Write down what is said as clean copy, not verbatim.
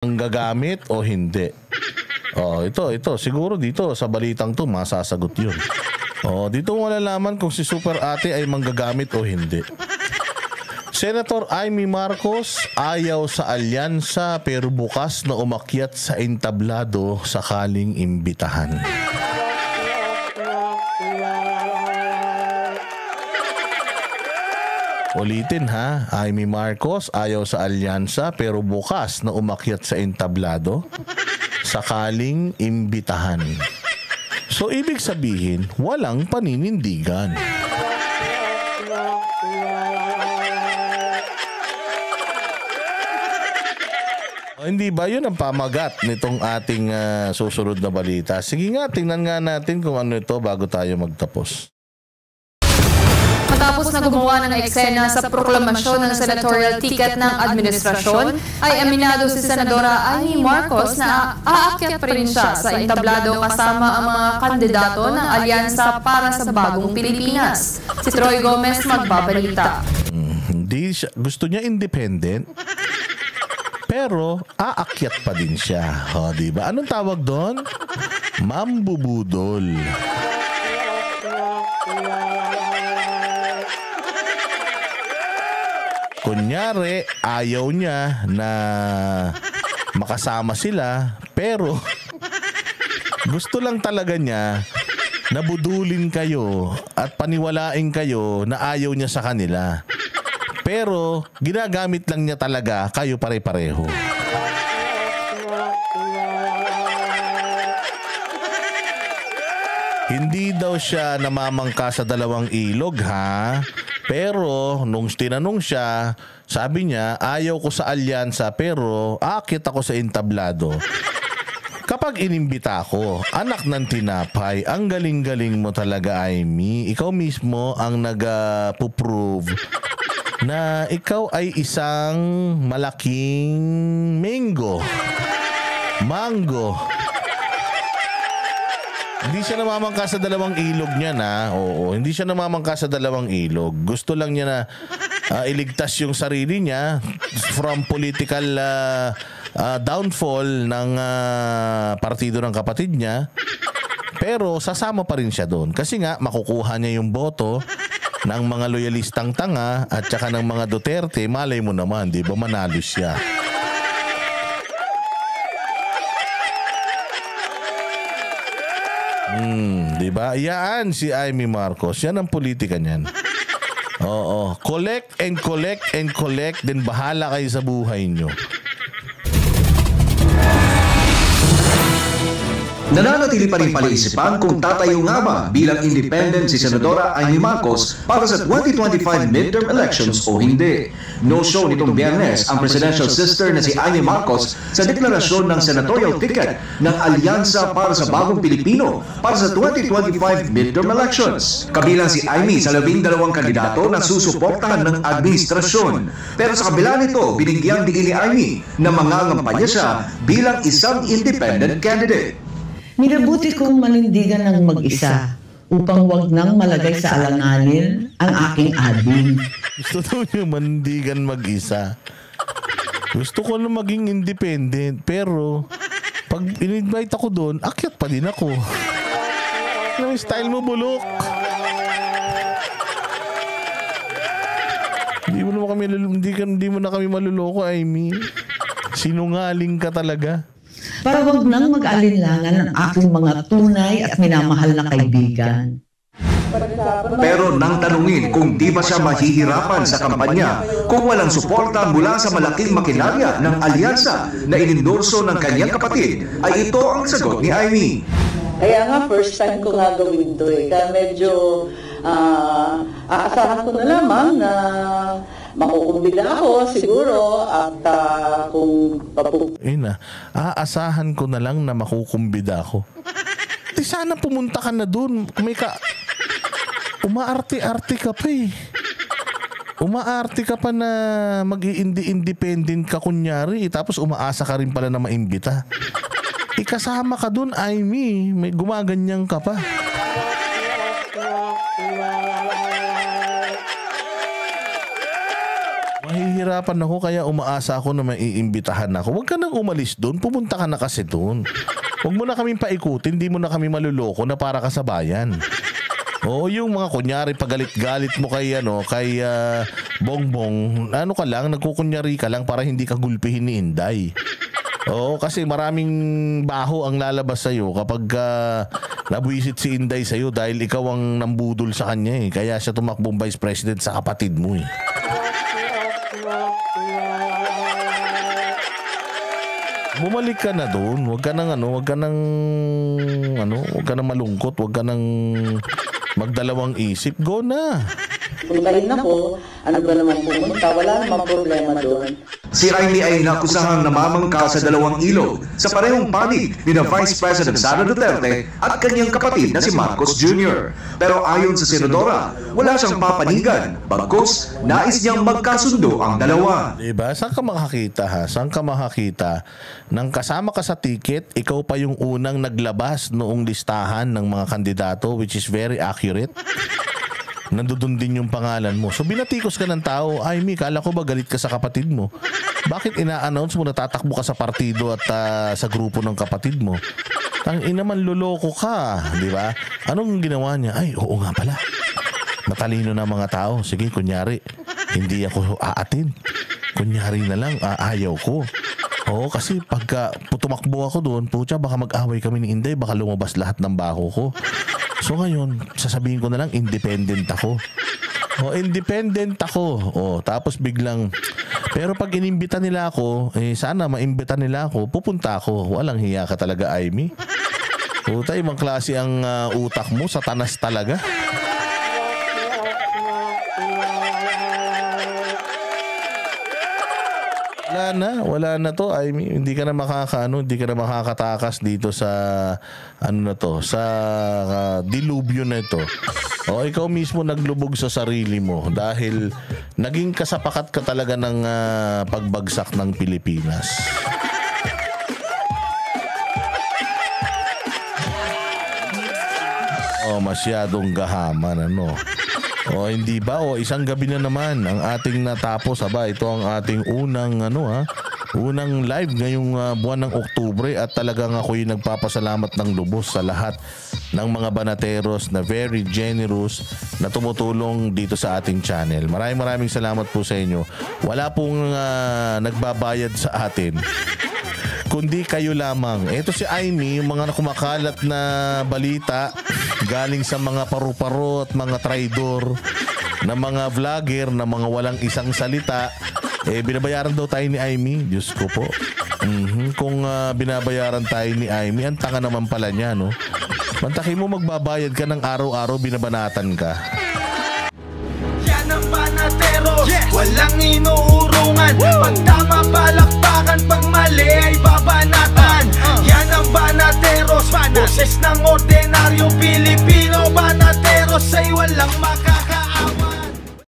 ang gagamit o hindi? Oh, ito, siguro dito sa balitang to masasagot 'yun. Oh, dito mo malalaman kung si Super Ate ay manggagamit o hindi. Senator Amy Marcos ayaw sa alyansa pero bukas na umakyat sa entablado sakaling imbitahan. Ulitin ha, Amy Marcos ayaw sa alyansa pero bukas na umakyat sa entablado sakaling imbitahan. So ibig sabihin, walang paninindigan. Hindi ba yun ang pamagat nitong ating susunod na balita? Sige nga, tingnan nga natin kung ano ito bago tayo magtapos. Matapos na gumawa ng eksena sa proklamasyon ng senatorial ticket ng administrasyon, ay aminado si Senadora Amy Marcos na aakyat pa rin siya sa entablado kasama ang mga kandidato ng Alyansa para sa Bagong Pilipinas. Si Troy Gomez magbabalita. Hindi siya, gusto niya independent, pero aakyat pa din siya. O, diba? Anong tawag doon? Mambubudol. Kunyari, ayaw niya na makasama sila, pero gusto lang talaga niya na budulin kayo at paniwalain kayo na ayaw niya sa kanila. Pero ginagamit lang niya talaga kayo pare-pareho. Hindi daw siya namamangka sa dalawang ilog ha. Pero nung tinanong siya, sabi niya ayaw ko sa alyansa pero aakyat ako sa entablado. Kapag inimbita ako, anak ng tinapay, ang galing-galing mo talaga, Amy. Ikaw mismo ang nag-prove na ikaw ay isang malaking mango. Hindi siya namamangka sa dalawang ilog niya na. Oo, hindi siya namamangka sa dalawang ilog. Gusto lang niya na iligtas yung sarili niya from political downfall ng partido ng kapatid niya. Pero sasama pa rin siya doon. Kasi nga, makukuha niya yung boto ng mga loyalistang tanga at saka ng mga Duterte. Malay mo naman, di ba, manalo siya. Di ba? Yan si Amy Marcos. Yan ang politika niyan. Oo. Collect and collect and collect. Then bahala kayo sa buhay nyo. Nananatili pa rin palaisipan kung tatayo nga ba bilang independent si Senadora Amy Marcos para sa 2025 midterm elections o hindi. No-show nitong Biyernes ang presidential sister na si Amy Marcos sa deklarasyon ng senatorial ticket ng Alyansa para sa Bagong Pilipino para sa 2025 midterm elections. Kabilang si Amy sa 12 kandidato na susuportahan ng administrasyon. Pero sa kabila nito, binigyang diin ni Amy na mangangampanya siya bilang isang independent candidate. Minabuti kong manindigan ng mag-isa upang wag nang malagay sa alanganin ang aking admin. Gusto daw niya manindigan mag-isa. Gusto ko na maging independent, pero pag in-invite ako doon, akyat pa din ako. Ano yung style mo, bulok? Hindi mo na kami maluloko, Amy. Sinungaling ka talaga. Para wag nang mag-alinlangan ang aking mga tunay at minamahal na kaibigan. Pero nang tanungin kung di ba siya mahihirapan sa kampanya kung walang suporta mula sa malaking makinarya ng alyansa na inendorso ng kanyang kapatid, ay ito ang sagot ni Amy. Kaya nga, first time ko nga gawin ito eh. Kaya medyo aasahan ko na lamang na makukumbida ako siguro at kung aasahan ko na lang na makukumbida ako. Di sana pumunta ka na dun. Umaarte-arte ka pa eh. Umaarte ka pa na mag-i-independent ka kunyari tapos umaasa ka rin pala na maimbita. Ikasama ka dun, Amy. May gumaganyang ka pa. nahihirapan ako kaya umaasa ako na maiimbitahan ako. Huwag ka nang umalis doon, pumunta ka na kasi doon. Huwag mo na kaming paikutin, hindi mo na kami maluloko na para ka sa bayan. Oo, yung mga kunyari pagalit-galit mo kay Bongbong, ano ka lang, nagkukunyari ka lang para hindi ka gulpihin ni Inday. Oo, kasi maraming baho ang lalabas sa'yo kapag nabwisit si Inday sa'yo dahil ikaw ang nambudol sa kanya eh. Kaya siya tumakbong vice president sa kapatid mo eh. Bumalik ka na doon. Huwag ka nang malungkot, huwag ka nang magdalawang isip. Go na. Puntahin ako, ano ba naman pumunta, wala namang problema doon. Si Riley ay nakusahang namamangka sa dalawang ilog sa parehong panig ni na Vice President Sara Duterte at kanyang kapatid na si Marcos Jr. Pero ayon sa Senadora, wala siyang papanigan, bagkus nais niyang magkasundo ang dalawa. Diba? Saan ka makakita ha? Saan ka makakita nang kasama ka sa ticket, ikaw pa yung unang naglabas noong listahan ng mga kandidato, which is very accurate. Nandun din yung pangalan mo. So binatikos ka ng tao, ay mi, kala ko ba galit ka sa kapatid mo? Bakit ina-announce mo na tatakbo ka sa partido at sa grupo ng kapatid mo? Ang ina man, luloko ka, di ba? Anong ginawa niya? Ay, oo nga pala. Matalino na mga tao. Sige, kunyari, hindi ako aatin. Kunyari na lang, ayaw ko. Oo, kasi pagka tumakbo ako doon, pucha, baka mag-away kami ni Inday, baka lumabas lahat ng baho ko. So ngayon, sasabihin ko na lang, independent ako. O, independent ako. O, tapos biglang, pero pag inimbita nila ako, sana maimbita nila ako, pupunta ako. Walang hiya ka talaga, Aimee. Puta, ibang klase ang utak mo, satanas talaga. Wala na to. I mean, hindi ka na makakatakas dito sa sa dilubyo na ito. O ikaw mismo naglubog sa sarili mo dahil naging kasapakat ka talaga ng pagbagsak ng Pilipinas. Masyadong gahaman, ano. O hindi ba? O isang gabi na naman ang ating natapos. Ito ang ating unang unang live ngayong buwan ng Oktubre at talagang ako'y nagpapasalamat ng lubos sa lahat ng mga banateros na very generous na tumutulong dito sa ating channel. Maraming salamat po sa inyo. Wala pong nagbabayad sa atin, kundi kayo lamang. Ito si Aimee, yung mga kumakalat na balita galing sa mga paru-paro at mga traidor na mga vlogger na mga walang isang salita. Binabayaran daw tayo ni Aimee. Diyos ko po. Kung binabayaran tayo ni Aimee, ang tanga naman pala niya, no? Mantakin mo magbabayad ka ng araw-araw, binabanatan ka. Yan ang banatero, walang inuurungan. Pag tama palakpakan, pag mali ay babanatan. Yan ang banateros, boses ng ordinaryo Pilipino. Banateros ay walang maka